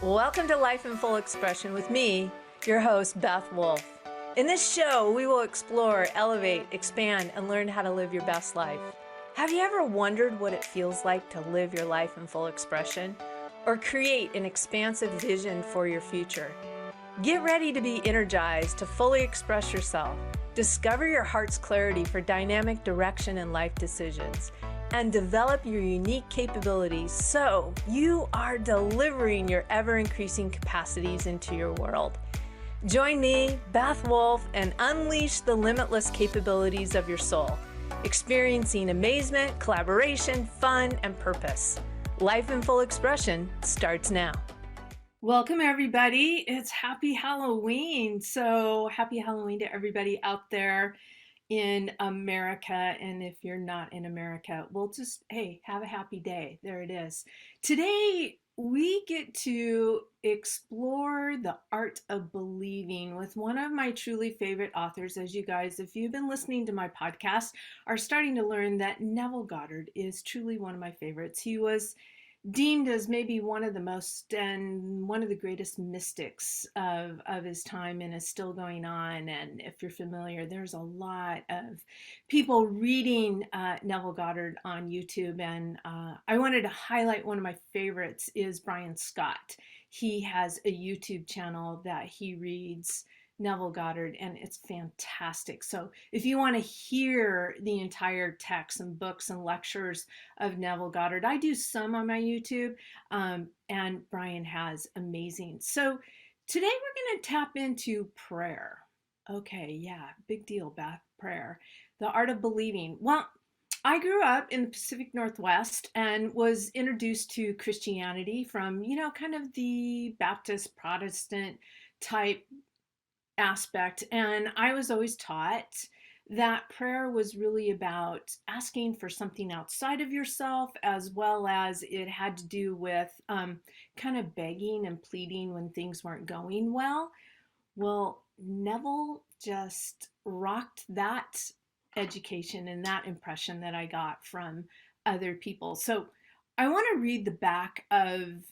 Welcome to Life in Full Expression with me, your host, Beth Wolfe. In this show, we will explore, elevate, expand, and learn how to live your best life. Have you ever wondered what it feels like to live your life in full expression or create an expansive vision for your future? Get ready to be energized to fully express yourself, discover your heart's clarity for dynamic direction in life decisions, and develop your unique capabilities so you are delivering your ever-increasing capacities into your world. Join me, Beth Wolfe, and unleash the limitless capabilities of your soul, experiencing amazement, collaboration, fun, and purpose. Life in Full Expression starts now. Welcome, everybody. It's Happy Halloween. So happy Halloween to everybody out there in America. And if you're not in America, well, just, hey, have a happy day. There it is. Today, we get to explore the art of believing with one of my truly favorite authors. As you guys, if you've been listening to my podcast, are starting to learn that Neville Goddard is truly one of my favorites. He was deemed as maybe one of the most and one of the greatest mystics of his time, and is still going on. And if you're familiar, there's a lot of people reading Neville Goddard on YouTube. And I wanted to highlight one of my favorites is Brian Scott. He has a YouTube channel that he reads Neville Goddard, and it's fantastic. So if you want to hear the entire text and books and lectures of Neville Goddard, I do some on my YouTube, and Brian has amazing. So today we're going to tap into prayer. Okay, yeah, big deal, Beth, prayer. The art of believing. Well, I grew up in the Pacific Northwest and was introduced to Christianity from, kind of the Baptist Protestant type aspect. And I was always taught that prayer was really about asking for something outside of yourself, as well as it had to do with kind of begging and pleading when things weren't going well. Well, Neville just rocked that education and that impression that I got from other people. So I want to read the back of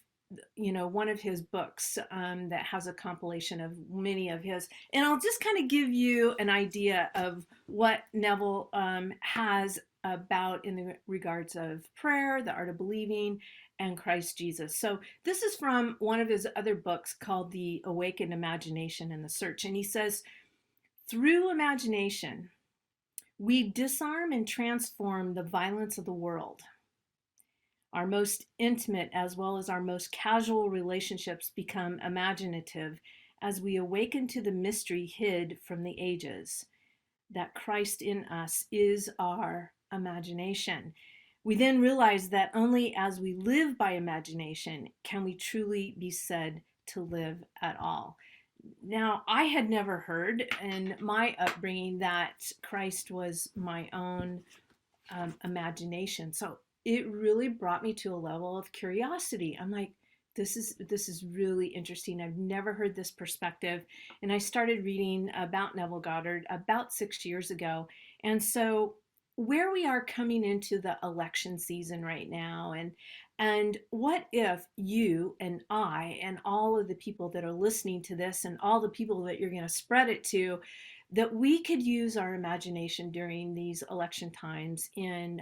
one of his books that has a compilation of many of his, and I'll just kind of give you an idea of what Neville has about in the regards of prayer, the art of believing, and Christ Jesus. So this is from one of his other books called The Awakened Imagination and the Search. And he says, through imagination, we disarm and transform the violence of the world. Our most intimate as well as our most casual relationships become imaginative as we awaken to the mystery hid from the ages, that Christ in us is our imagination. We then realize that only as we live by imagination can we truly be said to live at all. Now, I had never heard in my upbringing that Christ was my own imagination. So it really brought me to a level of curiosity. I'm like, this is really interesting. I've never heard this perspective. And I started reading about Neville Goddard about 6 years ago. And so where we are coming into the election season right now, and what if you and I and all of the people that are listening to this and all the people that you're going to spread it to, that we could use our imagination during these election times in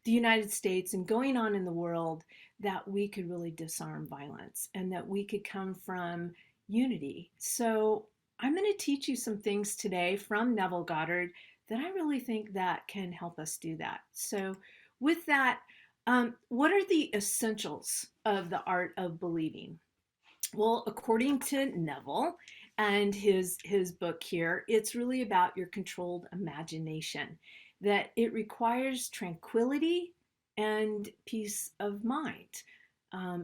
the United States and going on in the world, that we could really disarm violence and that we could come from unity. So I'm going to teach you some things today from Neville Goddard that I really think that can help us do that. So with that, what are the essentials of the art of believing? Well, according to Neville and his book here, it's really about your controlled imagination, that it requires tranquility and peace of mind.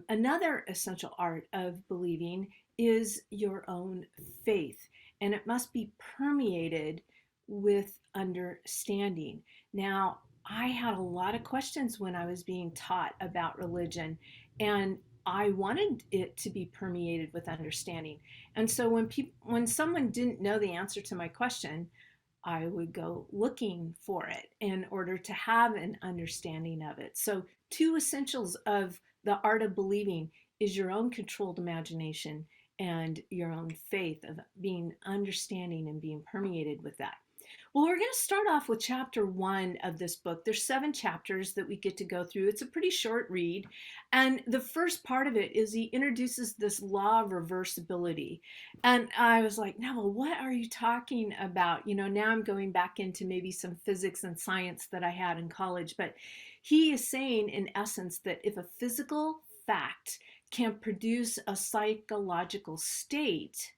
Another essential art of believing is your own faith, and it must be permeated with understanding. Now, I had a lot of questions when I was being taught about religion, and I wanted it to be permeated with understanding. And so when someone didn't know the answer to my question, I would go looking for it in order to have an understanding of it. So, two essentials of the art of believing is your own controlled imagination and your own faith of being understanding and being permeated with that. Well, we're going to start off with chapter 1 of this book. There's 7 chapters that we get to go through. It's a pretty short read. And the first part of it is he introduces this law of reversibility. And I was like, Neville, what are you talking about? Now I'm going back into maybe some physics and science that I had in college. But he is saying, in essence, that if a physical fact can produce a psychological state,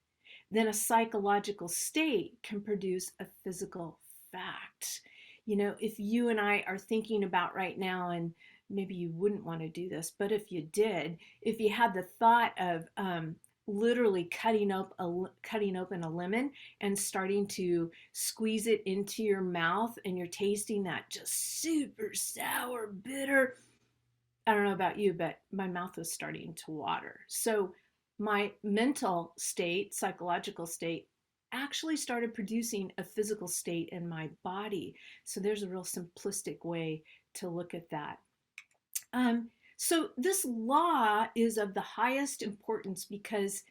then a psychological state can produce a physical fact. If you and I are thinking about right now, and maybe you wouldn't want to do this, but if you did, if you had the thought of literally cutting open a lemon and starting to squeeze it into your mouth, and you're tasting that just super sour, bitter, I don't know about you, but my mouth was starting to water. So my mental state, psychological state, actually started producing a physical state in my body. So there's a real simplistic way to look at that. So this law is of the highest importance because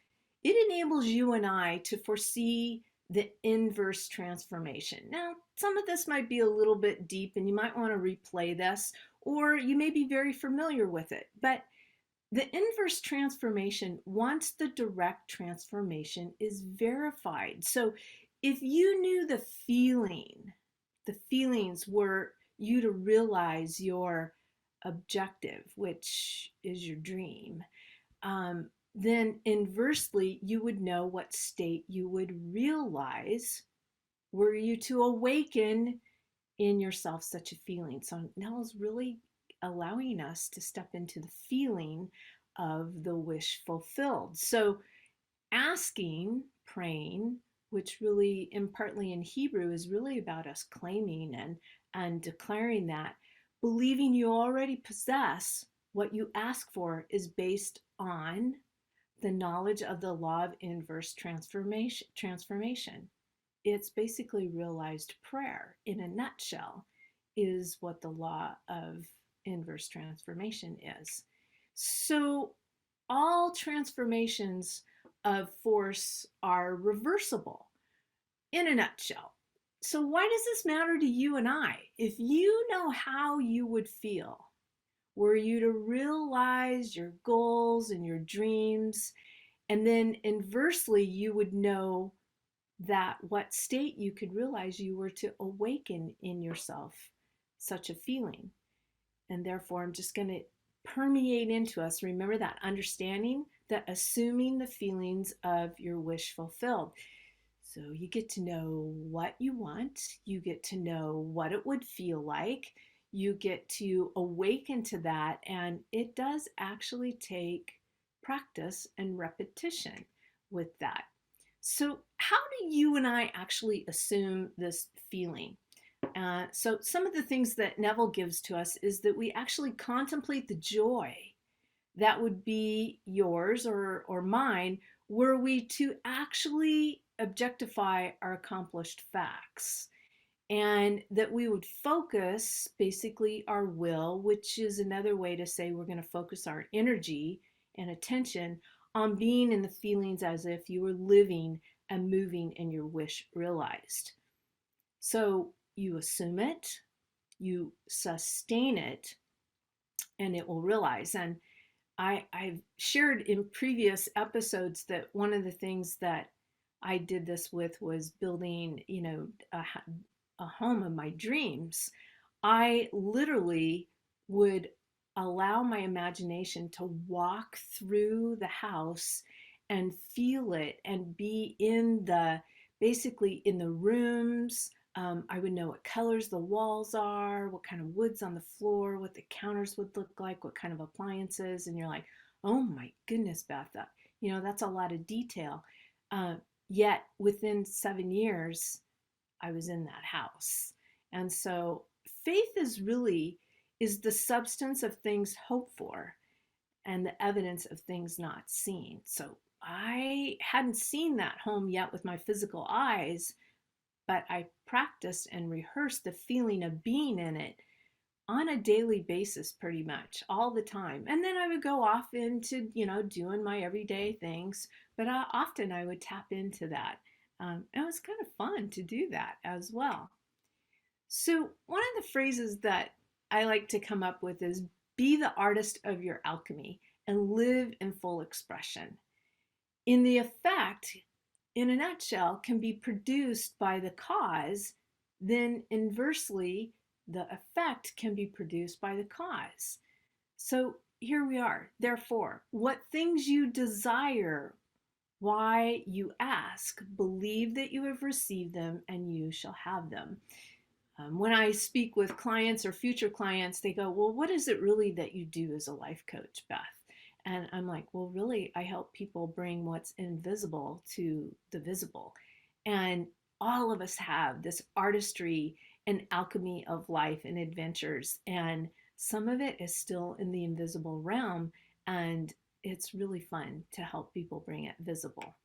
it enables you and I to foresee the inverse transformation. Now, some of this might be a little bit deep and you might want to replay this, or you may be very familiar with it. But the inverse transformation, once the direct transformation is verified. So if you knew the feelings were you to realize your objective, which is your dream, then inversely, you would know what state you would realize were you to awaken in yourself such a feeling. So Nell's really allowing us to step into the feeling of the wish fulfilled. So asking, praying, which really, and partly in Hebrew, is really about us claiming and declaring that, believing you already possess what you ask for is based on the knowledge of the law of inverse transformation. It's basically realized prayer in a nutshell, is what the law of inverse transformation is. So all transformations of force are reversible in a nutshell. So why does this matter to you and I? If you know how you would feel were you to realize your goals and your dreams, and then inversely you would know that what state you could realize you were to awaken in yourself such a feeling. And therefore, I'm just going to permeate into us. Remember that understanding, that assuming the feelings of your wish fulfilled. So you get to know what you want, you get to know what it would feel like, you get to awaken to that, and it does actually take practice and repetition with that. So how do you and I actually assume this feeling? So some of the things that Neville gives to us is that we actually contemplate the joy that would be yours or mine were we to actually objectify our accomplished facts, and that we would focus basically our will, which is another way to say we're going to focus our energy and attention on being in the feelings as if you were living and moving in your wish realized. So you assume it, you sustain it, and it will realize. And I've shared in previous episodes that one of the things that I did this with was building, a home of my dreams. I literally would allow my imagination to walk through the house and feel it and be basically in the rooms. I would know what colors the walls are, what kind of wood's on the floor, what the counters would look like, what kind of appliances. And you're like, oh my goodness, Beth, that's a lot of detail. Yet within 7 years, I was in that house. And so faith is the substance of things hoped for and the evidence of things not seen. So I hadn't seen that home yet with my physical eyes, but I practiced and rehearsed the feeling of being in it on a daily basis, pretty much all the time. And then I would go off into, doing my everyday things, but often I would tap into that. It was kind of fun to do that as well. So, one of the phrases that I like to come up with is be the artist of your alchemy and live in full expression. In the effect, in a nutshell, can be produced by the cause, then inversely, the effect can be produced by the cause. So here we are. Therefore, what things you desire, why you ask, believe that you have received them and you shall have them. When I speak with clients or future clients, they go, well, what is it really that you do as a life coach, Beth? And I'm like, well, really, I help people bring what's invisible to the visible. And all of us have this artistry and alchemy of life and adventures. And some of it is still in the invisible realm. And it's really fun to help people bring it visible.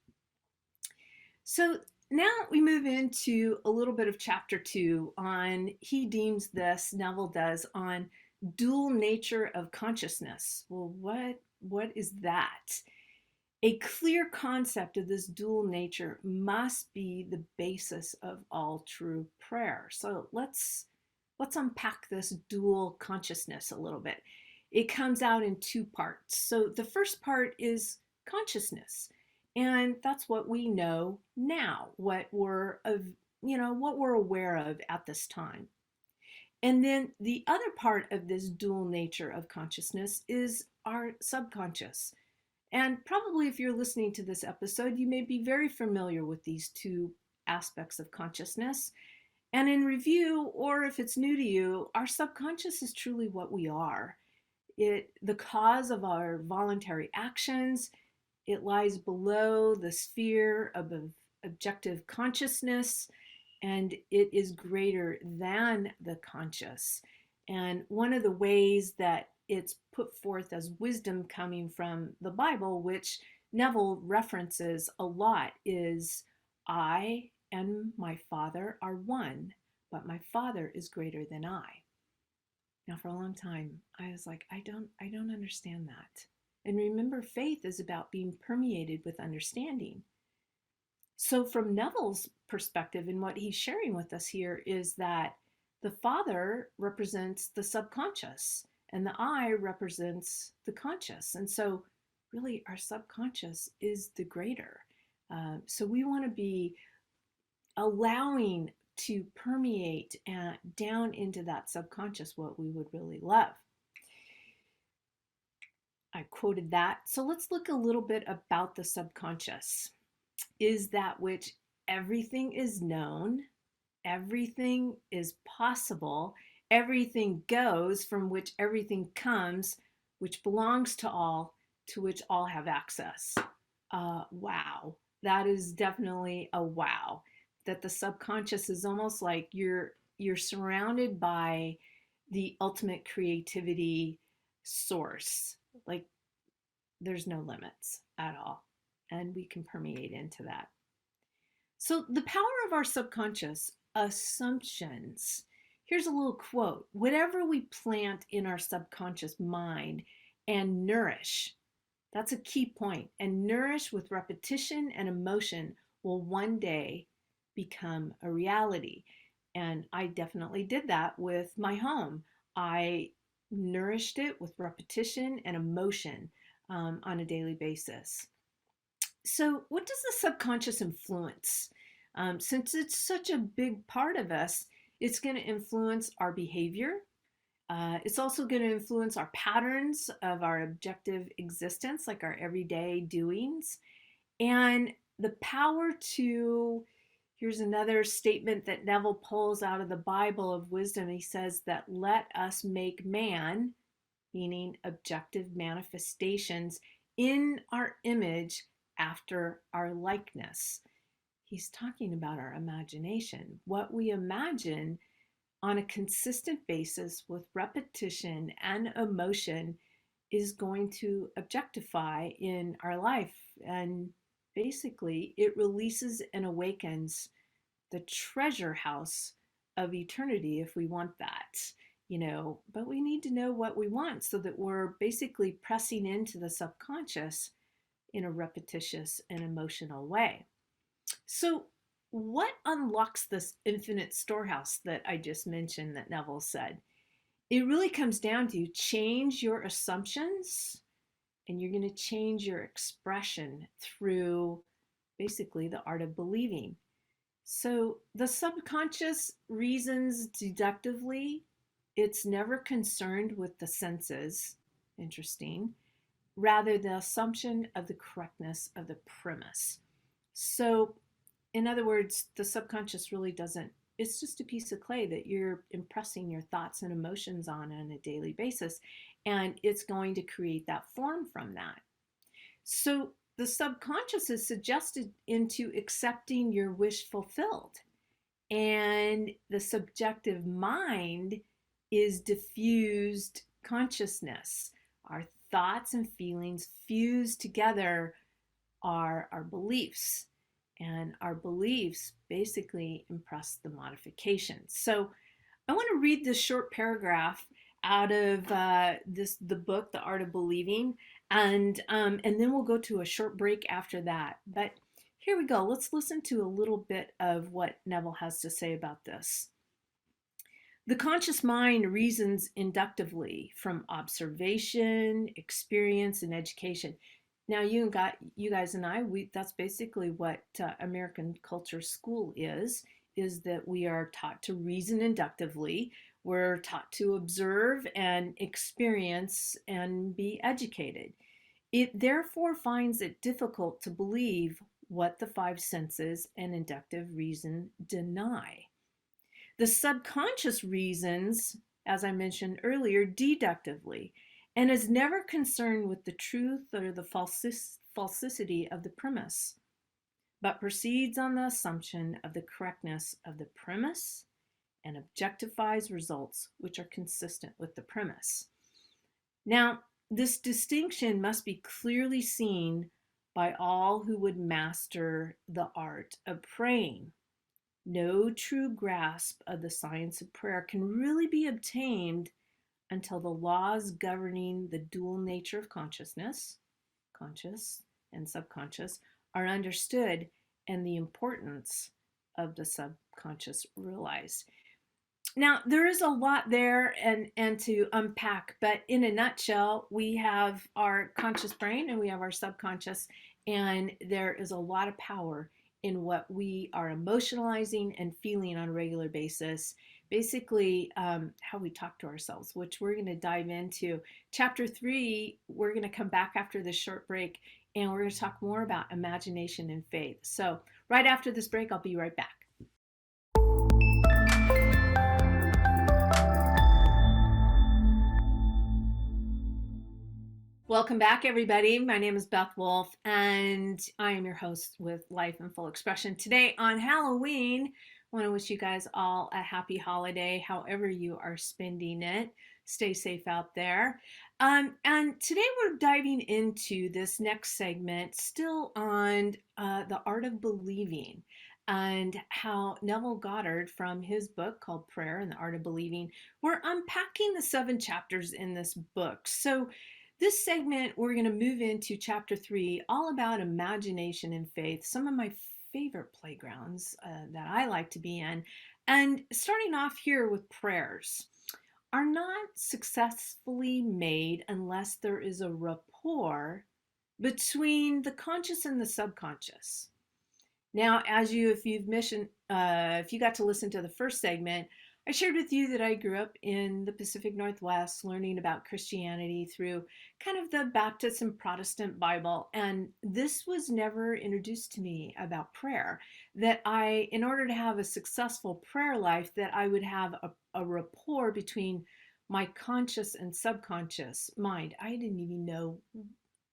So now we move into a little bit of chapter 2 on, he deems this, Neville does, on dual nature of consciousness. Well, what is that? A clear concept of this dual nature must be the basis of all true prayer. So let's unpack this dual consciousness a little bit. It comes out in 2 parts. So the first part is consciousness. And that's what we know now, what we're aware of at this time. And then the other part of this dual nature of consciousness is our subconscious. And probably if you're listening to this episode, you may be very familiar with these 2 aspects of consciousness. And in review, or if it's new to you, our subconscious is truly what we are. The cause of our voluntary actions. It lies below the sphere of objective consciousness, and it is greater than the conscious. And one of the ways that it's put forth as wisdom coming from the Bible, which Neville references a lot, is I and my Father are one, but my Father is greater than I. Now, for a long time, I was like, I don't understand that. And remember, faith is about being permeated with understanding. So from Neville's perspective, and what he's sharing with us here, is that the Father represents the subconscious and the I represents the conscious. And so really our subconscious is the greater. So we want to be allowing to permeate down into that subconscious what we would really love. I quoted that. So let's look a little bit about the subconscious. Is that which everything is known, everything is possible, everything goes, from which everything comes, which belongs to all, to which all have access. Wow, that is definitely a wow. That the subconscious is almost like you're surrounded by the ultimate creativity source. Like there's no limits at all, and we can permeate into that. So the power of our subconscious, assumptions. Here's a little quote. Whatever we plant in our subconscious mind and nourish, that's a key point, and nourish with repetition and emotion will one day become a reality. And I definitely did that with my home. I nourished it with repetition and emotion on a daily basis. So what does the subconscious influence? Since it's such a big part of us, it's going to influence our behavior. It's also going to influence our patterns of our objective existence, like our everyday doings. And the power to, here's another statement that Neville pulls out of the Bible of wisdom. He says that let us make man, meaning objective manifestations, in our image after our likeness. He's talking about our imagination. What we imagine on a consistent basis with repetition and emotion is going to objectify in our life. And basically, it releases and awakens the treasure house of eternity if we want that, but we need to know what we want so that we're basically pressing into the subconscious in a repetitious and emotional way. So, what unlocks this infinite storehouse that I just mentioned that Neville said? It really comes down to change your assumptions and you're going to change your expression through basically the art of believing. So the subconscious reasons deductively. It's never concerned with the senses. Interesting. Rather, the assumption of the correctness of the premise. So, in other words, the subconscious really doesn't, it's just a piece of clay that you're impressing your thoughts and emotions on a daily basis. And it's going to create that form from that. So, the subconscious is suggested into accepting your wish fulfilled. And the subjective mind is diffused consciousness. Our thoughts and feelings fused together are our beliefs. And our beliefs basically impress the modifications. So I want to read this short paragraph out of the book, The Art of Believing, and then we'll go to a short break after that. But here we go. Let's listen to a little bit of what Neville has to say about this. The conscious mind reasons inductively from observation, experience, and education. Now, you guys and I, that's basically what American culture school is that we are taught to reason inductively. We're taught to observe and experience and be educated. It therefore finds it difficult to believe what the five senses and inductive reason deny. The subconscious reasons, as I mentioned earlier, deductively, and is never concerned with the truth or the falsity of the premise, but proceeds on the assumption of the correctness of the premise and objectifies results which are consistent with the premise. Now, this distinction must be clearly seen by all who would master the art of praying. No true grasp of the science of prayer can really be obtained until the laws governing the dual nature of consciousness, conscious and subconscious, are understood and the importance of the subconscious realized. Now, there is a lot there and to unpack, but in a nutshell, we have our conscious brain and we have our subconscious, and there is a lot of power in what we are emotionalizing and feeling on a regular basis. Basically, how we talk to ourselves, which we're going to dive into. Chapter 3, we're going to come back after this short break, and we're going to talk more about imagination and faith. So right after this break, I'll be right back. Welcome back, everybody. My name is Beth Wolfe, and I am your host with Life in Full Expression. Today on Halloween, I want to wish you guys all a happy holiday, however you are spending it. Stay safe out there. And today we're diving into this next segment, still on the art of believing, and how Neville Goddard, from his book called Prayer and the Art of Believing, we're unpacking the 7 chapters in this book. So this segment, we're going to move into chapter 3, all about imagination and faith, some of my favorite playgrounds that I like to be in. And starting off here with prayers are not successfully made unless there is a rapport between the conscious and the subconscious. Now, if you got to listen to the first segment, I shared with you that I grew up in the Pacific Northwest learning about Christianity through kind of the Baptist and Protestant Bible. And this was never introduced to me about prayer, that in order to have a successful prayer life, that I would have a rapport between my conscious and subconscious mind. I didn't even know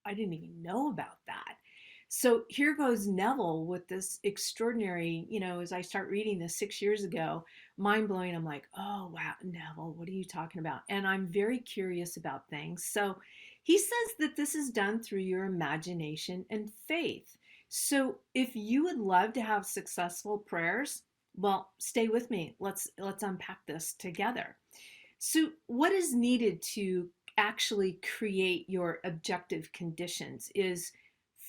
about that. So here goes Neville with this extraordinary, as I start reading this 6 years ago, mind blowing. I'm like, oh, wow, Neville, what are you talking about? And I'm very curious about things. So he says that this is done through your imagination and faith. So if you would love to have successful prayers, Well, stay with me. Let's unpack this together. So, what is needed to actually create your objective conditions is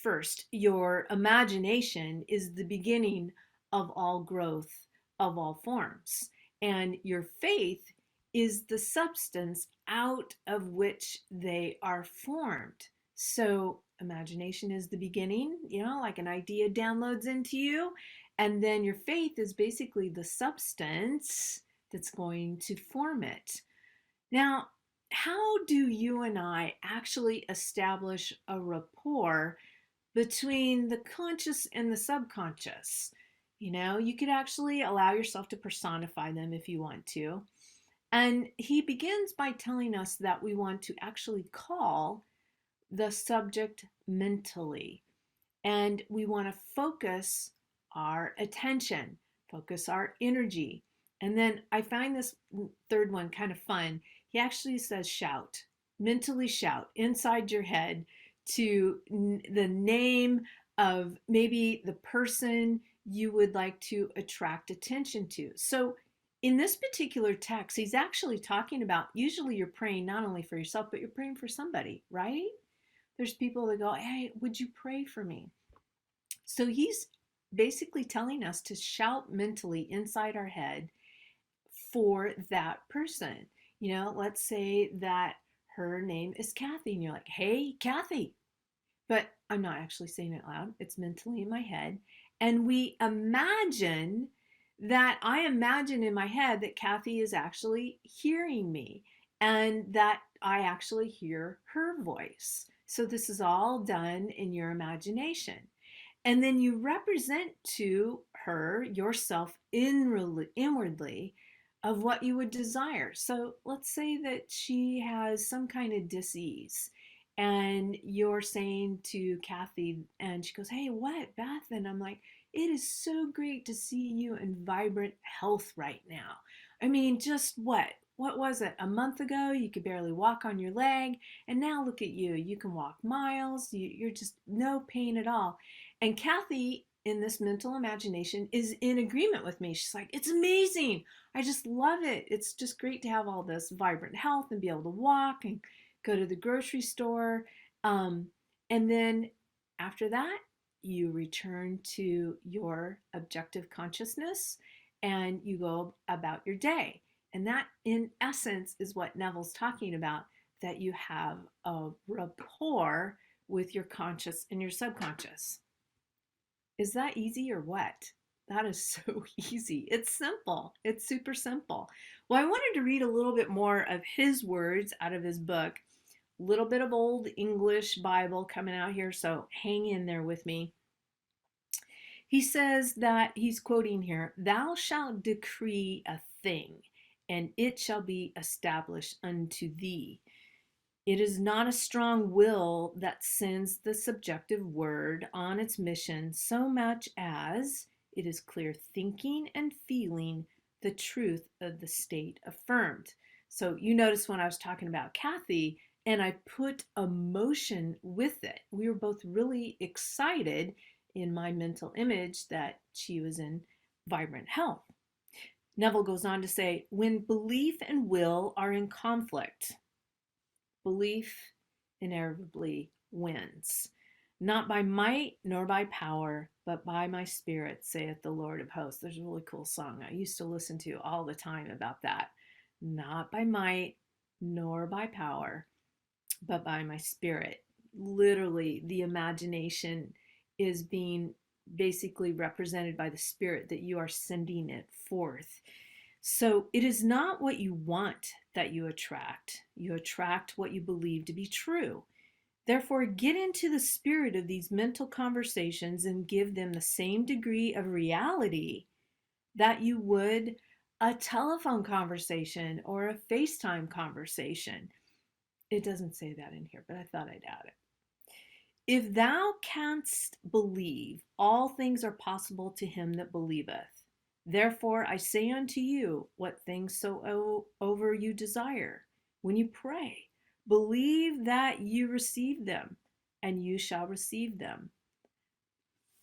first, your imagination is the beginning of all growth of all forms, and your faith is the substance out of which they are formed. So, imagination is the beginning, like an idea downloads into you, and then your faith is basically the substance that's going to form it. Now, how do you and I actually establish a rapport between the conscious and the subconscious? You could actually allow yourself to personify them if you want to. And he begins by telling us that we want to actually call the subject mentally. And we want to focus our attention, focus our energy. And then I find this third one kind of fun. He actually says shout, mentally shout inside your head to the name of maybe the person you would like to attract attention to. So in this particular text, he's actually talking about usually you're praying not only for yourself, but you're praying for somebody, right? There's people that go, hey, would you pray for me? So he's basically telling us to shout mentally inside our head for that person. Let's say that her name is Kathy, and you're like, hey, Kathy. But I'm not actually saying it loud, it's mentally in my head. And we imagine I imagine in my head that Kathy is actually hearing me and that I actually hear her voice. So this is all done in your imagination. And then you represent to her yourself inwardly of what you would desire. So let's say that she has some kind of disease and you're saying to Kathy and she goes, hey, what, Beth? And I'm like, it is so great to see you in vibrant health right now. I mean, just what was it? A month ago, you could barely walk on your leg. And now look at you. You can walk miles. You're just no pain at all. And Kathy, in this mental imagination, is in agreement with me. She's like, it's amazing. I just love it. It's just great to have all this vibrant health and be able to walk and go to the grocery store. And then after that, you return to your objective consciousness and you go about your day. And that, in essence, is what Neville's talking about, that you have a rapport with your conscious and your subconscious. Is that easy or what? That is so easy. It's simple. It's super simple. Well, I wanted to read a little bit more of his words out of his book. A little bit of old English Bible coming out here, so hang in there with me. He says that, he's quoting here, thou shalt decree a thing, and it shall be established unto thee. It is not a strong will that sends the subjective word on its mission so much as it is clear thinking and feeling the truth of the state affirmed. So you notice when I was talking about Kathy and I put emotion with it, we were both really excited in my mental image that she was in vibrant health. Neville goes on to say, when belief and will are in conflict, belief inevitably wins. Not by might nor by power, but by my spirit, saith the Lord of hosts. There's a really cool song I used to listen to all the time about that. Not by might nor by power, but by my spirit. Literally, the imagination is being basically represented by the spirit that you are sending it forth. So it is not what you want that you attract. You attract what you believe to be true. Therefore, get into the spirit of these mental conversations and give them the same degree of reality that you would a telephone conversation or a FaceTime conversation. It doesn't say that in here, but I thought I'd add it. If thou canst believe, all things are possible to him that believeth. Therefore I say unto you, what things soever you desire, when you pray, believe that you receive them, and you shall receive them.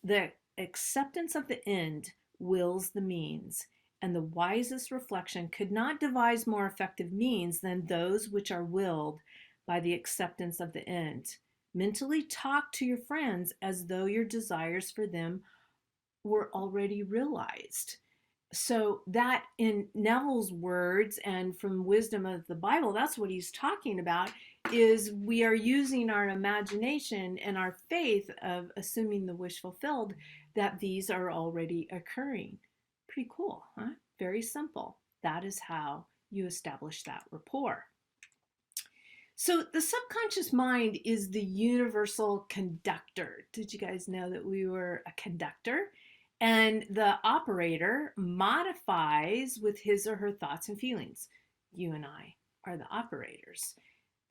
The acceptance of the end wills the means, and the wisest reflection could not devise more effective means than those which are willed by the acceptance of the end. Mentally talk to your friends as though your desires for them were already realized. So that, in Neville's words and from wisdom of the Bible, that's what he's talking about, is we are using our imagination and our faith of assuming the wish fulfilled, that these are already occurring. Pretty cool, huh? Very simple. That is how you establish that rapport. So the subconscious mind is the universal conductor. Did you guys know that we were a conductor? And the operator modifies with his or her thoughts and feelings. You and I are the operators.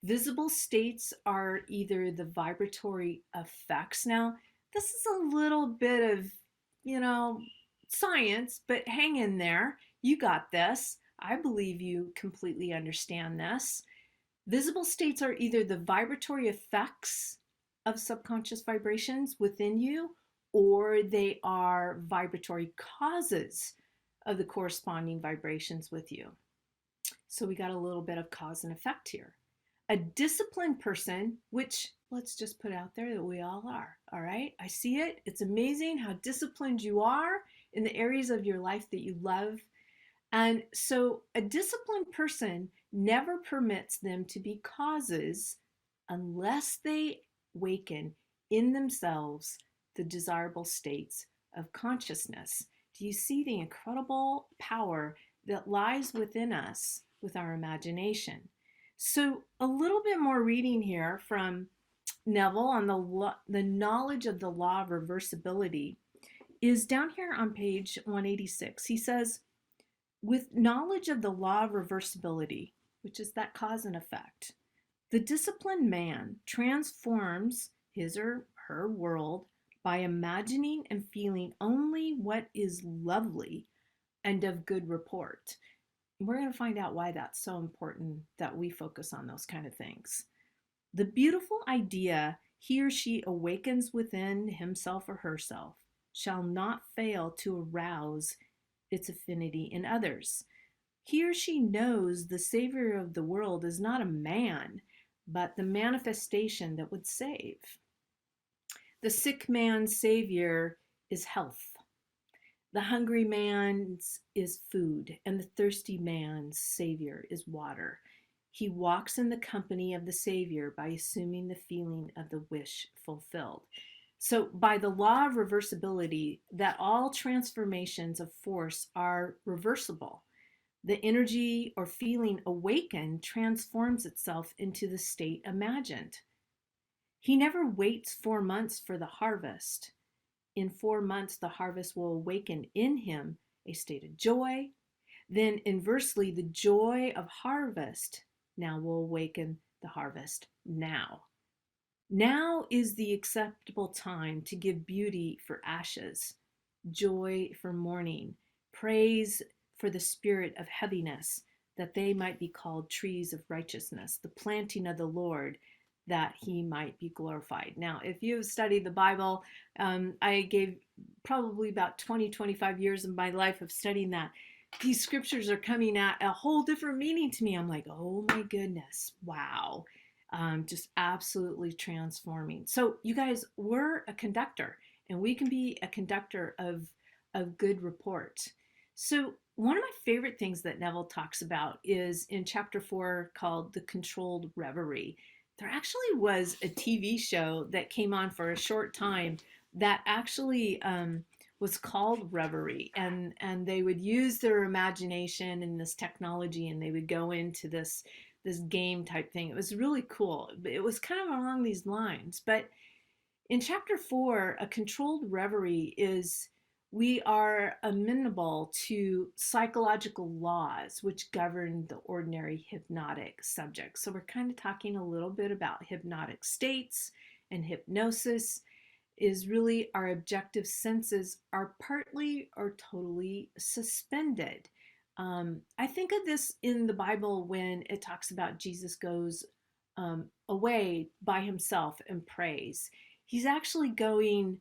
Visible states are either the vibratory effects. Now, this is a little bit of, science, but hang in there. You got this. I believe you completely understand this. Visible states are either the vibratory effects of subconscious vibrations within you, or they are vibratory causes of the corresponding vibrations with you. So we got a little bit of cause and effect here. A disciplined person, which let's just put out there that we all are, all right? I see it. It's amazing how disciplined you are in the areas of your life that you love. And so a disciplined person never permits them to be causes unless they awaken in themselves the desirable states of consciousness. Do you see the incredible power that lies within us with our imagination? So a little bit more reading here from Neville on the knowledge of the law of reversibility is down here on page 186. He says, with knowledge of the law of reversibility, which is that cause and effect, the disciplined man transforms his or her world by imagining and feeling only what is lovely and of good report. We're going to find out why that's so important that we focus on those kind of things. The beautiful idea he or she awakens within himself or herself shall not fail to arouse its affinity in others. He or she knows the Savior of the world is not a man, but the manifestation that would save. The sick man's Savior is health. The hungry man's is food, and the thirsty man's Savior is water. He walks in the company of the Savior by assuming the feeling of the wish fulfilled. So by the law of reversibility, that all transformations of force are reversible. The energy or feeling awakened transforms itself into the state imagined. He never waits 4 months for the harvest. In 4 months, the harvest will awaken in him a state of joy. Then inversely, the joy of harvest now will awaken the harvest now. Now is the acceptable time to give beauty for ashes, joy for mourning, praise for the spirit of heaviness, that they might be called trees of righteousness, the planting of the Lord, that he might be glorified. Now, if you've studied the Bible, I gave probably about 25 years of my life of studying that. These scriptures are coming at a whole different meaning to me. I'm like, oh my goodness, wow. Just absolutely transforming. So you guys, we're a conductor, and we can be a conductor of good report. So one of my favorite things that Neville talks about is in chapter 4 called the Conrolled Reverie. There actually was a TV show that came on for a short time that actually was called Reverie, and they would use their imagination and this technology, and they would go into this game type thing. It was really cool. It was kind of along these lines. But in chapter 4, a controlled reverie is we are amenable to psychological laws which govern the ordinary hypnotic subject. So we're kind of talking a little bit about hypnotic states, and hypnosis is really our objective senses are partly or totally suspended. I think of this in the Bible when it talks about Jesus goes away by himself and prays. He's actually going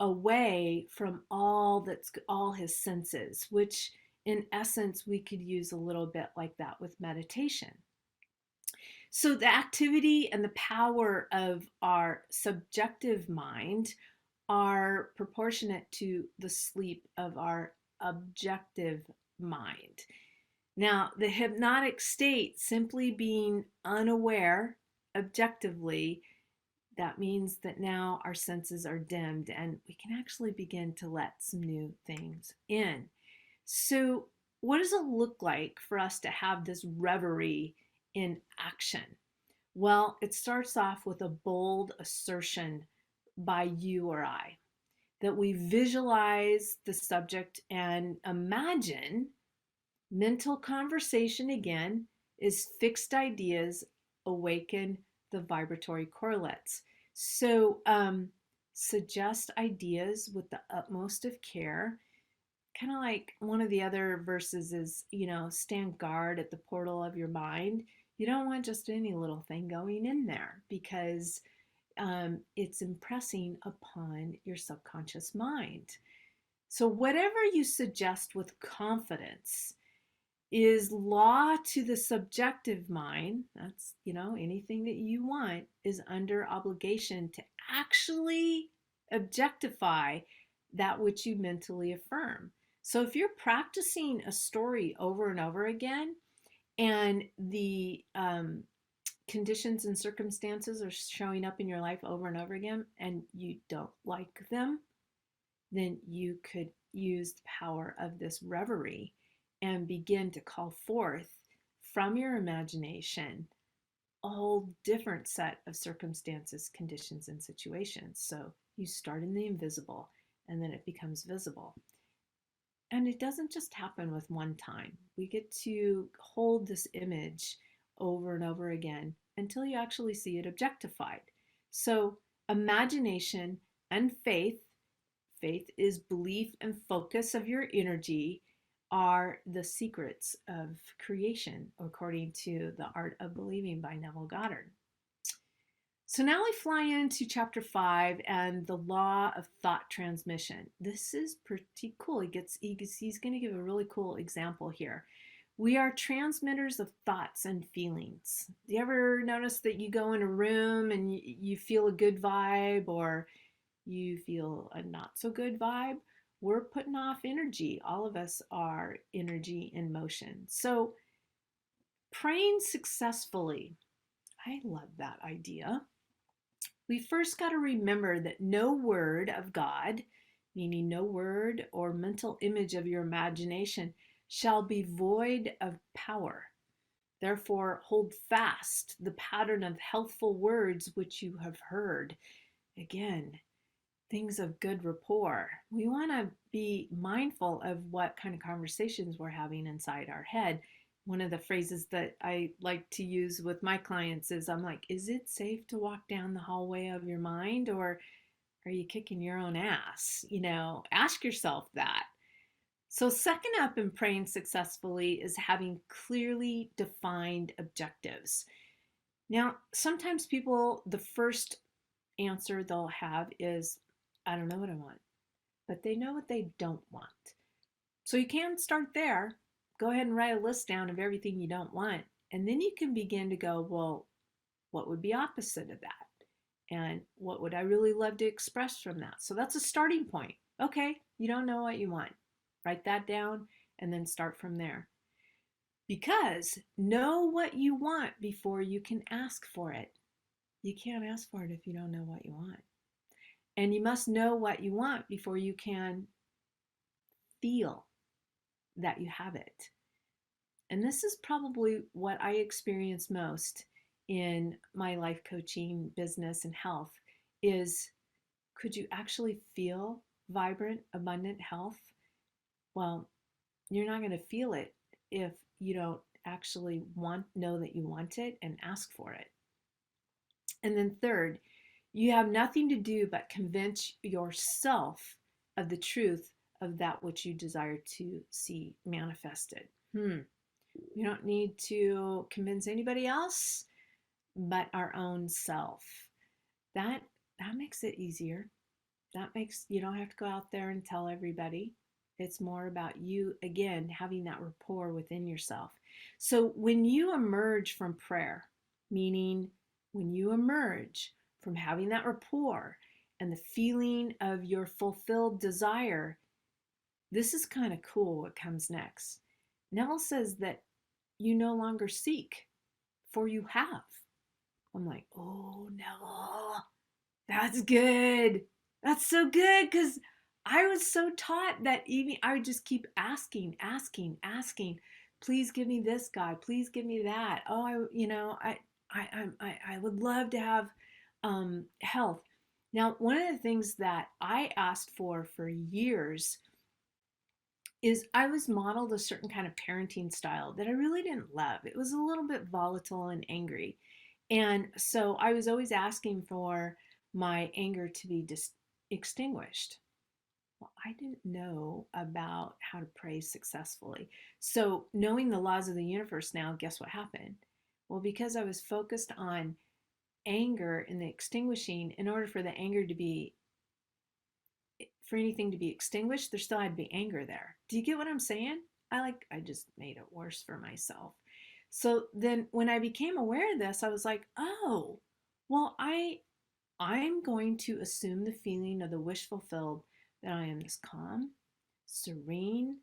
away from all his senses, which in essence we could use a little bit like that with meditation. So the activity and the power of our subjective mind are proportionate to the sleep of our objective mind. Now, the hypnotic state, simply being unaware objectively, that means that now our senses are dimmed and we can actually begin to let some new things in. So, what does it look like for us to have this reverie in action? Well, it starts off with a bold assertion by you or I that we visualize the subject and imagine mental conversation again is fixed ideas awaken the vibratory correlates. So suggest ideas with the utmost of care. Kind of like one of the other verses is, stand guard at the portal of your mind. You don't want just any little thing going in there because it's impressing upon your subconscious mind. So whatever you suggest with confidence is law to the subjective mind. That's, anything that you want is under obligation to actually objectify that which you mentally affirm. So if you're practicing a story over and over again and the conditions and circumstances are showing up in your life over and over again and you don't like them, then you could use the power of this reverie and begin to call forth from your imagination a whole different set of circumstances, conditions, and situations. So you start in the invisible and then it becomes visible. And it doesn't just happen with one time. We get to hold this image over and over again until you actually see it objectified. So imagination and faith is belief and focus of your energy, are the secrets of creation, according to The Art of Believing by Neville Goddard. So now we fly into chapter 5 and the law of thought transmission. This is pretty cool. He's going to give a really cool example here. We are transmitters of thoughts and feelings. Do you ever notice that you go in a room and you feel a good vibe or you feel a not so good vibe? We're putting off energy. All of us are energy in motion. So praying successfully, I love that idea. We first got to remember that no word of God, meaning no word or mental image of your imagination, shall be void of power. Therefore, hold fast the pattern of healthful words which you have heard. Again, things of good rapport. We want to be mindful of what kind of conversations we're having inside our head. One of the phrases that I like to use with my clients is, I'm like, is it safe to walk down the hallway of your mind, or are you kicking your own ass? Ask yourself that. So second up in praying successfully is having clearly defined objectives. Now, sometimes people, the first answer they'll have is, I don't know what I want, but they know what they don't want. So you can start there. Go ahead and write a list down of everything you don't want. And then you can begin to go, well, what would be opposite of that? And what would I really love to express from that? So that's a starting point. Okay, you don't know what you want. Write that down and then start from there. Because know what you want before you can ask for it. You can't ask for it if you don't know what you want. And you must know what you want before you can feel that you have it. And this is probably what I experience most in my life coaching business and health is, could you actually feel vibrant, abundant health? Well, you're not going to feel it if you don't actually know that you want it and ask for it. And then third, you have nothing to do but convince yourself of the truth of that which you desire to see manifested. You don't need to convince anybody else but our own self. That makes it easier. That makes, you don't have to go out there and tell everybody. It's more about you, again, having that rapport within yourself. So when you emerge from prayer, meaning when you emerge from having that rapport and the feeling of your fulfilled desire, this is kind of cool what comes next. Neville says that you no longer seek, for you have. I'm like, oh, Neville, that's good. That's so good, because I was so taught that even I would just keep asking. Please give me this, God. Please give me that. Oh, I would love to have health. Now, one of the things that I asked for years is I was modeled a certain kind of parenting style that I really didn't love. It was a little bit volatile and angry. And so I was always asking for my anger to be extinguished. Well, I didn't know about how to pray successfully. So, knowing the laws of the universe now, guess what happened? Well, because I was focused on anger and the extinguishing, in order for the anger to be for anything to be extinguished, there still had to be anger there. Do you get what I'm saying? I just made it worse for myself. So then when I became aware of this, I was like, oh, well, I'm going to assume the feeling of the wish fulfilled that I am this calm, serene,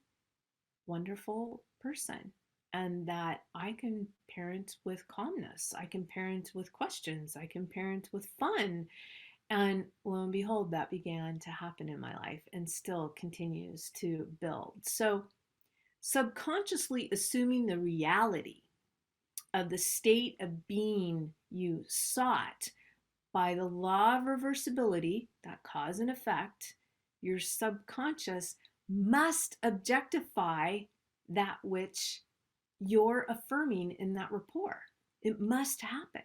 wonderful person, and that I can parent with calmness. I can parent with questions. I can parent with fun. And lo and behold, that began to happen in my life and still continues to build. So, subconsciously assuming the reality of the state of being you sought by the law of reversibility, that cause and effect, your subconscious must objectify that which you're affirming in that rapport. It must happen.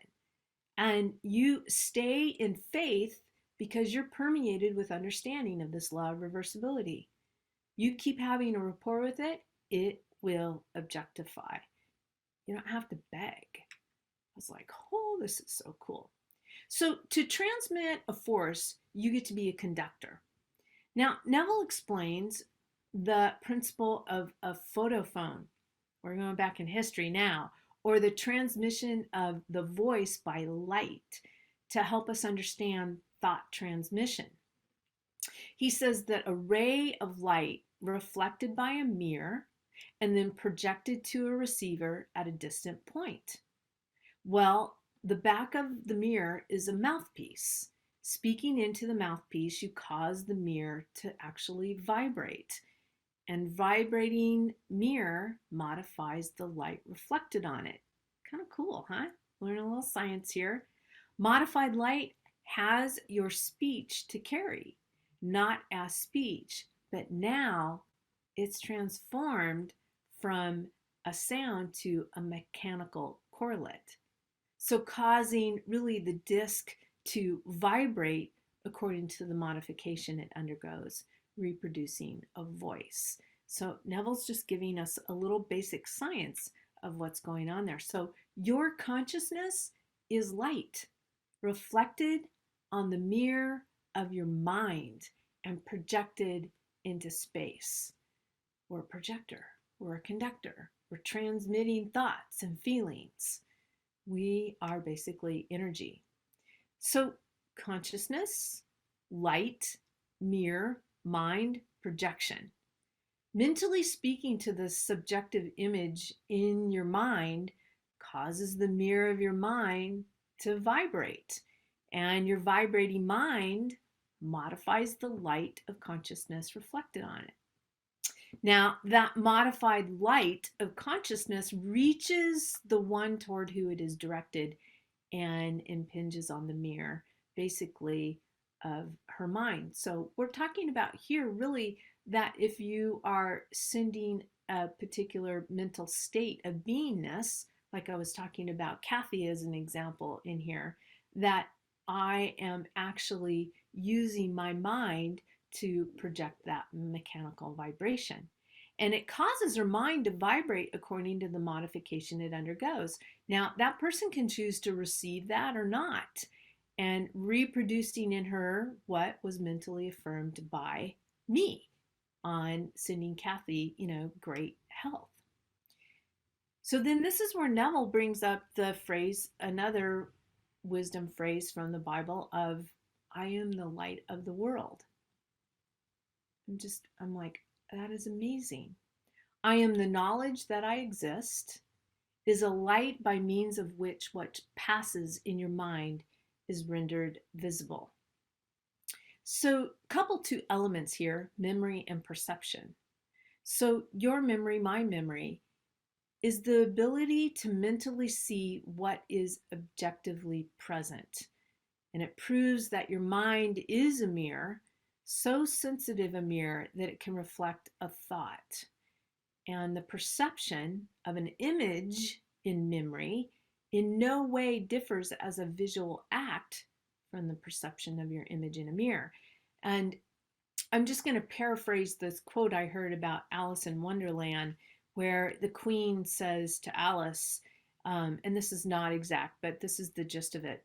And you stay in faith because you're permeated with understanding of this law of reversibility. You keep having a rapport with it, it will objectify. You don't have to beg. I was like, oh, this is so cool. So to transmit a force, you get to be a conductor. Now, Neville explains the principle of a photophone. We're going back in history now, or the transmission of the voice by light to help us understand thought transmission. He says that a ray of light reflected by a mirror and then projected to a receiver at a distant point. Well, the back of the mirror is a mouthpiece. Speaking into the mouthpiece, you cause the mirror to actually vibrate. And vibrating mirror modifies the light reflected on it. Kind of cool, huh? Learn a little science here. Modified light has your speech to carry, not as speech, but now it's transformed from a sound to a mechanical correlate. So causing really the disc to vibrate according to the modification it undergoes, reproducing a voice. So Neville's just giving us a little basic science of what's going on there. So your consciousness is light reflected on the mirror of your mind and projected into space. We're a projector, we're a conductor, we're transmitting thoughts and feelings. We are basically energy. So consciousness, light, mirror, mind, projection. Mentally speaking to the subjective image in your mind causes the mirror of your mind to vibrate. And your vibrating mind modifies the light of consciousness reflected on it. Now, that modified light of consciousness reaches the one toward who it is directed and impinges on the mirror, basically, of her mind. So we're talking about here really that if you are sending a particular mental state of beingness, like I was talking about Kathy as an example in here, that I am actually using my mind to project that mechanical vibration. And it causes her mind to vibrate according to the modification it undergoes. Now, that person can choose to receive that or not. and reproducing in her what was mentally affirmed by me on sending Kathy, great health. So then this is where Neville brings up the phrase, another wisdom phrase from the Bible of, I am the light of the world. I'm like, that is amazing. I am the knowledge that I exist, is a light by means of which what passes in your mind is rendered visible. So couple two elements here, memory and perception. So your memory, my memory, is the ability to mentally see what is objectively present. And it proves that your mind is a mirror, so sensitive a mirror that it can reflect a thought. And the perception of an image in memory in no way differs as a visual act from the perception of your image in a mirror. And I'm just going to paraphrase this quote I heard about Alice in Wonderland, where the queen says to Alice, and this is not exact, but this is the gist of it,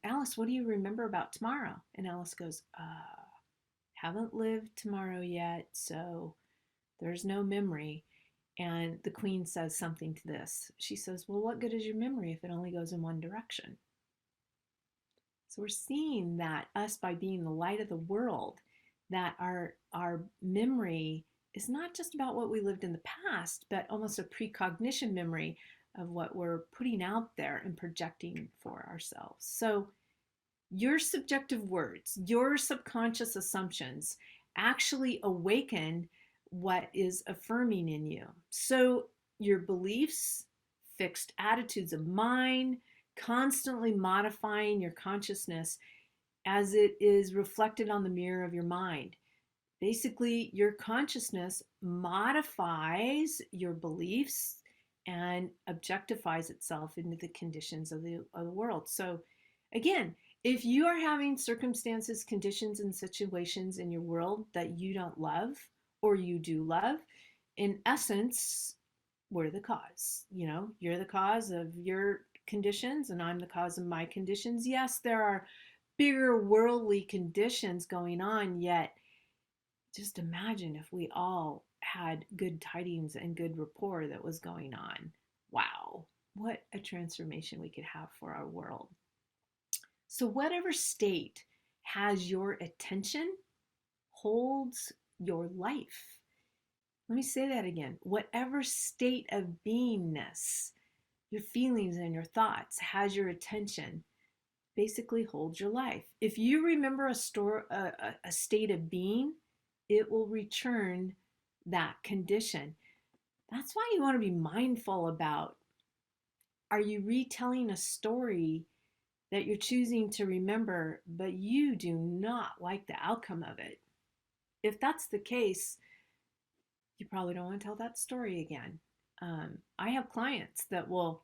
Alice, what do you remember about tomorrow? And Alice goes, haven't lived tomorrow yet, so there's no memory. And the queen says something to this. She says, well, what good is your memory if it only goes in one direction? So we're seeing that us, by being the light of the world, that our memory is not just about what we lived in the past, but almost a precognition memory of what we're putting out there and projecting for ourselves. So your subjective words, your subconscious assumptions actually awaken what is affirming in you. So your beliefs, fixed attitudes of mind, constantly modifying your consciousness as it is reflected on the mirror of your mind. Basically, your consciousness modifies your beliefs and objectifies itself into the conditions of the world. So again, if you are having circumstances, conditions, and situations in your world that you don't love, or you do love, in essence, we're the cause. You're the cause of your conditions, and I'm the cause of my conditions. Yes, there are bigger worldly conditions going on, yet just imagine if we all had good tidings and good rapport that was going on. Wow, what a transformation we could have for our world. So whatever state has your attention holds your life. Let me say that again. Whatever state of beingness, your feelings and your thoughts has your attention, basically holds your life. If you remember a state of being, it will return that condition. That's why you want to be mindful about, are you retelling a story that you're choosing to remember, but you do not like the outcome of it? If that's the case, you probably don't want to tell that story again. I have clients that will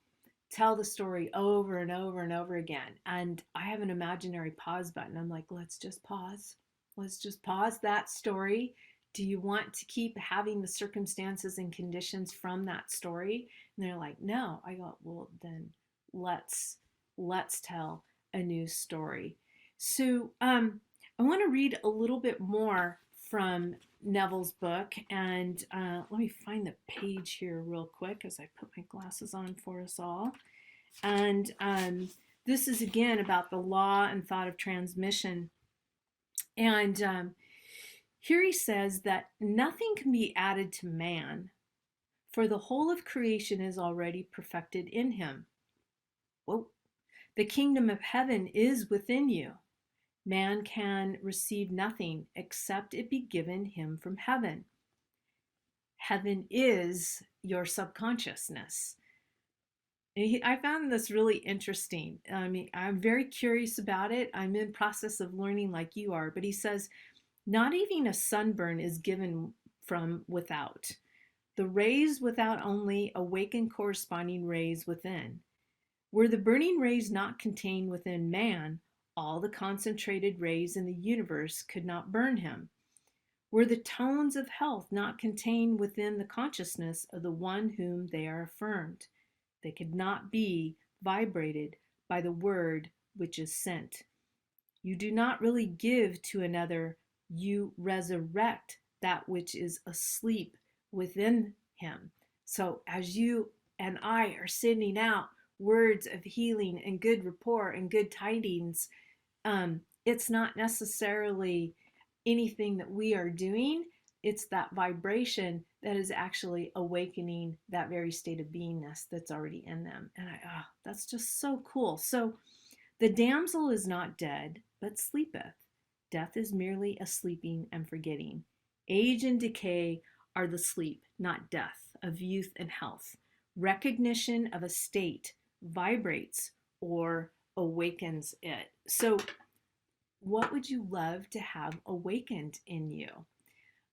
tell the story over and over and over again, and I have an imaginary pause button. I'm like, let's just pause. Let's just pause that story. Do you want to keep having the circumstances and conditions from that story? And they're like, no. I go, well, then let's tell a new story. So I want to read a little bit more from Neville's book, and let me find the page here real quick as I put my glasses on for us all. And this is again about the law and thought of transmission. And here he says that nothing can be added to man, for the whole of creation is already perfected in him. Whoa. The kingdom of heaven is within you. Man can receive nothing except it be given him from heaven. Heaven is your subconsciousness. And I found this really interesting. I mean, I'm very curious about it. I'm in process of learning like you are. But he says, not even a sunburn is given from without. The rays without only awaken corresponding rays within. Were the burning rays not contained within man, all the concentrated rays in the universe could not burn him. Were the tones of health not contained within the consciousness of the one whom they are affirmed, they could not be vibrated by the word which is sent. You do not really give to another, you resurrect that which is asleep within him. So as you and I are sending out words of healing and good rapport and good tidings, it's not necessarily anything that we are doing. It's that vibration that is actually awakening that very state of beingness that's already in them. And that's just so cool. So the damsel is not dead, but sleepeth. Death is merely a sleeping and forgetting. Age and decay are the sleep, not death, of youth and health. Recognition of a state vibrates or awakens it. So, what would you love to have awakened in you?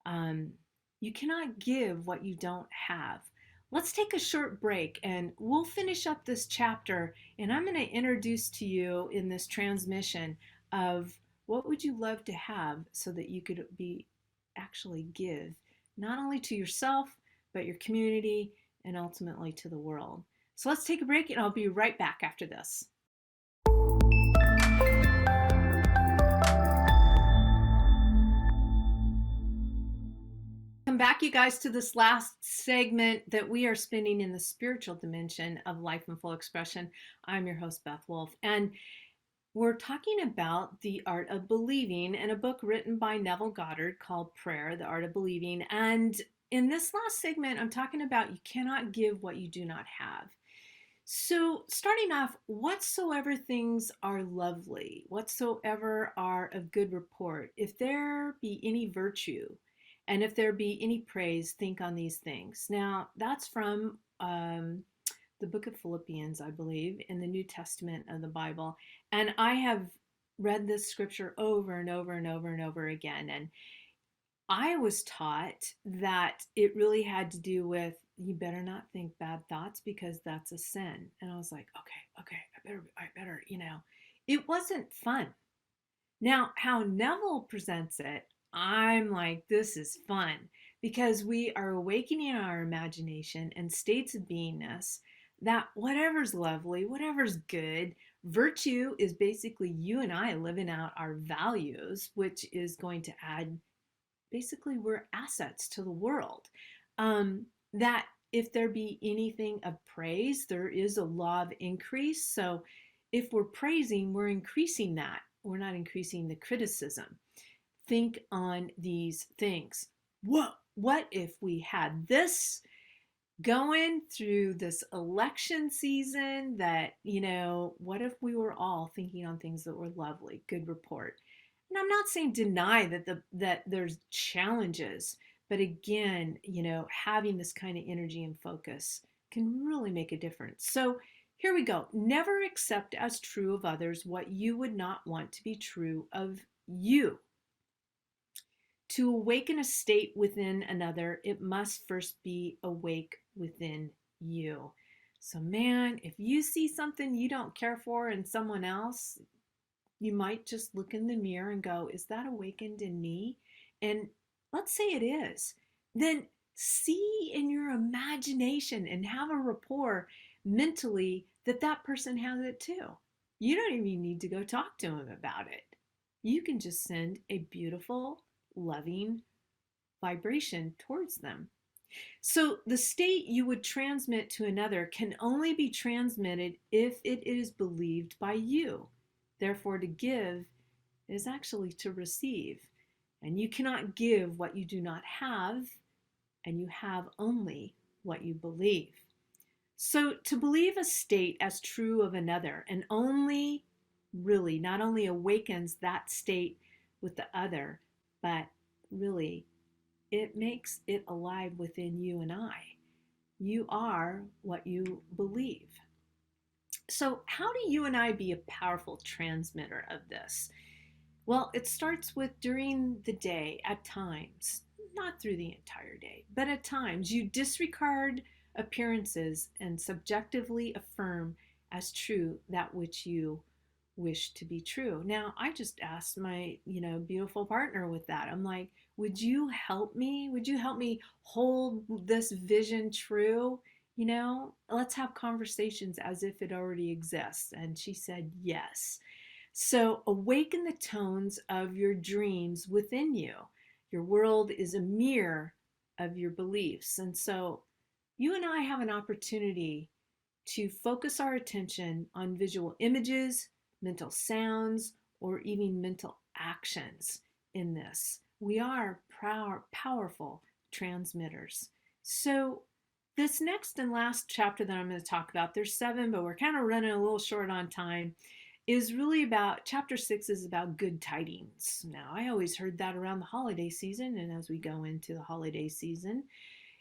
Um, you cannot give what you don't have. Let's take a short break and we'll finish up this chapter. And I'm going to introduce to you in this transmission of what would you love to have so that you could be actually give not only to yourself, but your community and ultimately to the world. So let's take a break and I'll be right back after this. Welcome back, you guys, to this last segment that we are spending in the spiritual dimension of life in full expression. I'm your host, Beth Wolfe, and we're talking about The Art of Believing in a book written by Neville Goddard called Prayer, The Art of Believing. And in this last segment, I'm talking about you cannot give what you do not have. So, starting off, whatsoever things are lovely, whatsoever are of good report, if there be any virtue, and if there be any praise, think on these things. Now, that's from the book of Philippians, I believe, in the New Testament of the Bible. And I have read this scripture over and over and over and over again. And I was taught that it really had to do with you better not think bad thoughts because that's a sin. And I was like, okay, I better, it wasn't fun. Now, how Neville presents it, I'm like, this is fun because we are awakening our imagination and states of beingness that whatever's lovely, whatever's good, virtue is basically you and I living out our values, which is going to add, basically, we're assets to the world. That if there be anything of praise, there is a law of increase. So if we're praising, we're increasing that. We're not increasing the criticism. Think on these things. What if we had this going through this election season that, what if we were all thinking on things that were lovely, good report? And I'm not saying deny that there's challenges, but again, having this kind of energy and focus can really make a difference. So here we go. Never accept as true of others what you would not want to be true of you. To awaken a state within another, it must first be awake within you. So, man, if you see something you don't care for in someone else, you might just look in the mirror and go, is that awakened in me? And let's say it is. Then see in your imagination and have a rapport mentally that that person has it too. You don't even need to go talk to them about it. You can just send a beautiful, loving vibration towards them. So the state you would transmit to another can only be transmitted if it is believed by you. Therefore, to give is actually to receive. And you cannot give what you do not have, and you have only what you believe. So to believe a state as true of another and only really not only awakens that state with the other, but really it makes it alive within you and I. You are what you believe. So how do you and I be a powerful transmitter of this? Well, it starts with during the day at times, not through the entire day, but at times you disregard appearances and subjectively affirm as true that which you wish to be true. Now, I just asked my, beautiful partner with that. I'm like, would you help me? Would you help me hold this vision true? Let's have conversations as if it already exists. And she said, yes. So awaken the tones of your dreams within you. Your world is a mirror of your beliefs. And so you and I have an opportunity to focus our attention on visual images, mental sounds, or even mental actions in this. We are powerful transmitters. So this next and last chapter that I'm going to talk about, there's 7, but we're kind of running a little short on time, is really about, chapter 6 is about good tidings. Now, I always heard that around the holiday season, and as we go into the holiday season,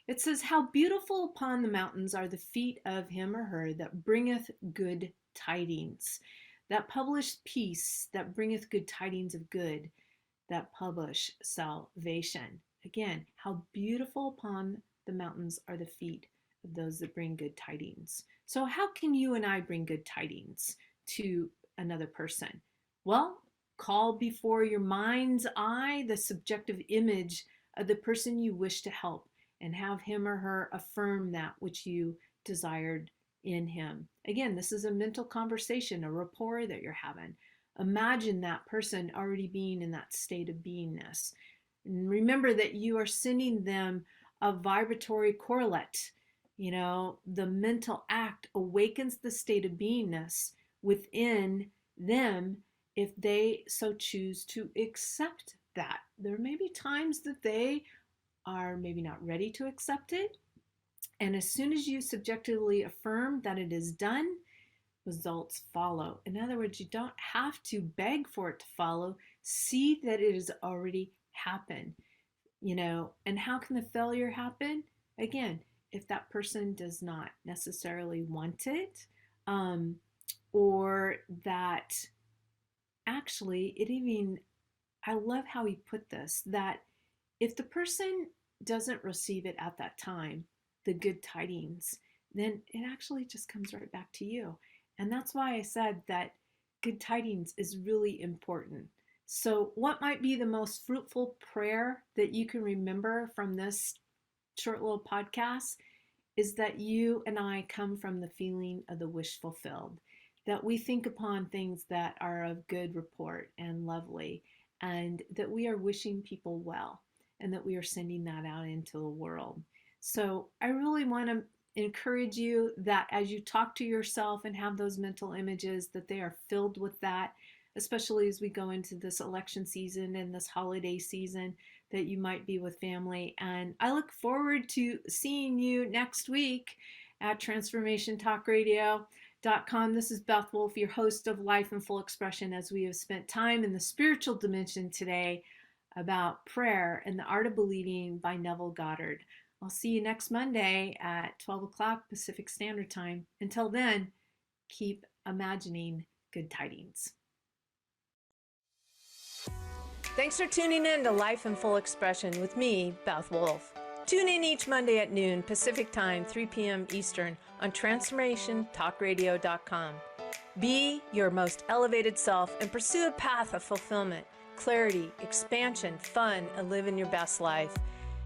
it says, how beautiful upon the mountains are the feet of him or her that bringeth good tidings, that publish peace, that bringeth good tidings of good, that publish salvation. Again, how beautiful upon the mountains are the feet of those that bring good tidings. So how can you and I bring good tidings to another person? Well, call before your mind's eye the subjective image of the person you wish to help, and have him or her affirm that which you desired in him. Again, this is a mental conversation, a rapport that you're having. Imagine that person already being in that state of beingness. And remember that you are sending them a vibratory correlate. You know, the mental act awakens the state of beingness within them if they so choose to accept that. There may be times that they are maybe not ready to accept it. And as soon as you subjectively affirm that it is done, results follow. In other words, you don't have to beg for it to follow. See that it has already happened. You know, and how can the failure happen? Again, if that person does not necessarily want it, or that actually it even, I love how he put this, that if the person doesn't receive it at that time, the good tidings, then it actually just comes right back to you. And that's why I said that good tidings is really important. So what might be the most fruitful prayer that you can remember from this short little podcast is that you and I come from the feeling of the wish fulfilled, that we think upon things that are of good report and lovely, and that we are wishing people well, and that we are sending that out into the world. So I really want to encourage you that as you talk to yourself and have those mental images, that they are filled with that, especially as we go into this election season and this holiday season, that you might be with family. And I look forward to seeing you next week at transformationtalkradio.com. This is Beth Wolfe, your host of Life in Full Expression, as we have spent time in the spiritual dimension today about prayer and the art of believing by Neville Goddard. I'll see you next Monday at 12 o'clock Pacific Standard Time. Until then, keep imagining good tidings. Thanks for tuning in to Life in Full Expression with me, Beth Wolfe. Tune in each Monday at noon Pacific Time, 3 p.m. Eastern on transformationtalkradio.com. Be your most elevated self and pursue a path of fulfillment, clarity, expansion, fun, and live in your best life.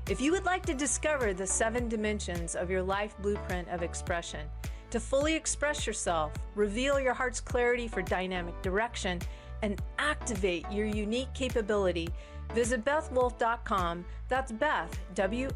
If you would like to discover the 7 dimensions of your life blueprint of expression, to fully express yourself, reveal your heart's clarity for dynamic direction, and activate your unique capability, visit BethWolfe.com. That's Beth, WOLFE.com.